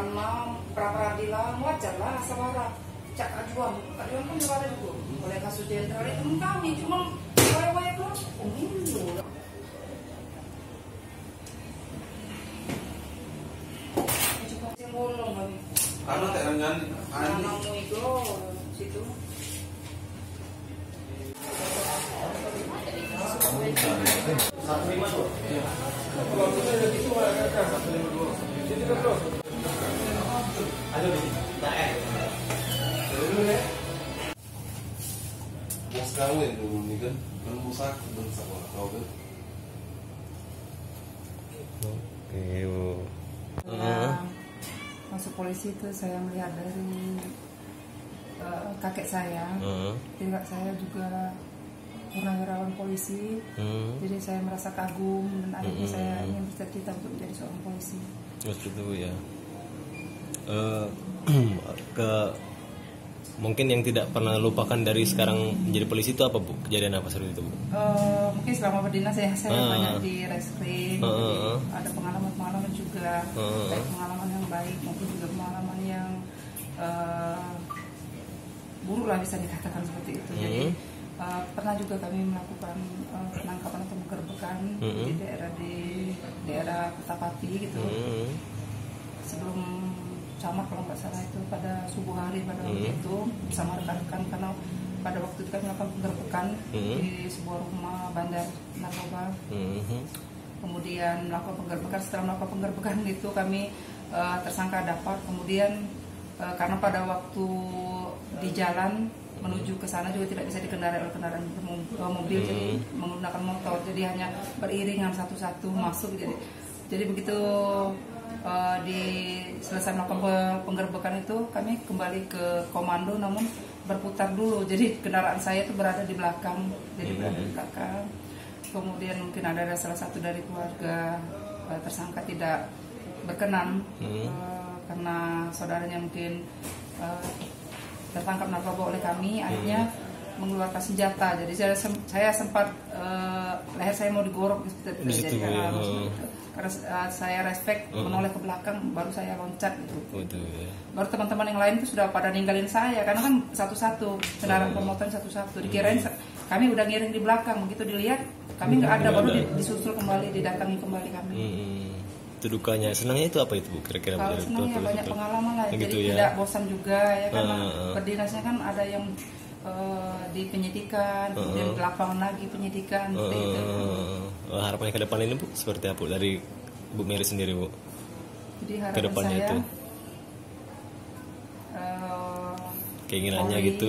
karena pra peradilan wajar lah sawara cak ajuan kan juga ada juga oleh kasus jenderal itu kami cuma waya kan pemilu juga simbolong kami karena terangan anakmu itu situ Mas kawin dulu nih kan merusak sama kau kan. Oke, Bu. Masuk polisi itu saya melihat dari kakek saya. Jadi kakek saya juga purnawirawan polisi. Jadi saya merasa kagum dan akhirnya saya ingin bercita-cita untuk menjadi seorang polisi. Terus itu ya. Mungkin yang tidak pernah lupakan dari sekarang menjadi polisi itu apa, Bu? Kejadian apa seru itu, Bu? Mungkin selama berdinas saya banyak di reskrim. Ada pengalaman-pengalaman juga, baik pengalaman yang baik maupun juga pengalaman yang buruk lah bisa dikatakan seperti itu. Jadi pernah juga kami melakukan penangkapan atau penggerbekan di daerah Kertapati gitu. Sebelum camat kalau nggak salah itu pada subuh hari pada waktu itu bersama rekan-rekan karena pada waktu itu kami melakukan penggerbekan di sebuah rumah bandar narkoba. Kemudian melakukan penggerbekan, setelah melakukan penggerbekan itu kami tersangka dapat. Kemudian karena pada waktu di jalan menuju ke sana juga tidak bisa dikendarai oleh kendaraan mobil, jadi menggunakan motor, jadi hanya beriringan satu-satu masuk. Jadi begitu di selesai melakukan penggerbekan itu kami kembali ke komando, namun berputar dulu, jadi kendaraan saya itu berada di belakang, kemudian mungkin ada salah satu dari keluarga tersangka tidak berkenan karena saudaranya mungkin tertangkap narkoba oleh kami, akhirnya mengeluarkan senjata. Jadi saya sempat leher saya mau digorok gitu. Karena saya respect menoleh ke belakang, baru saya loncat gitu. Baru teman-teman yang lain itu sudah pada ninggalin saya karena kan satu-satu kendaraan pemotor satu-satu. Dikirain kami udah ngiring di belakang, begitu dilihat kami nggak ada, baru disusul kembali, didatangi kembali kami. Itu dukanya, senangnya itu apa itu, Bu? Kira-kira kalau senangnya banyak pengalaman lah, gitu jadi ya? Tidak bosan juga ya karena berdinasnya kan ada yang di penyidikan, kemudian di lapangan lagi penyidikan. Harapannya ke depan ini, Bu, seperti apa dari Bu Mary sendiri, Bu? Jadi harapan kedepannya saya itu keinginannya Polri, gitu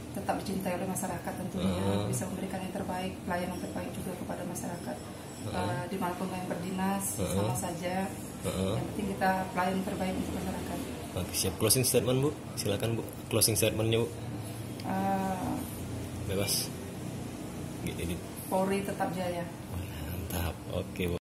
tetap dicintai oleh masyarakat tentunya, bisa memberikan yang terbaik, pelayanan terbaik juga kepada masyarakat. Dimanapun yang berdinas sama saja, yang penting kita pelayan terbaik untuk masyarakat. Oke, siap. Closing statement, Bu, silakan, Bu. Closing statementnya, Bu. Bebas. Gini. Polri tetap jaya. Mantap. Oke, Bu.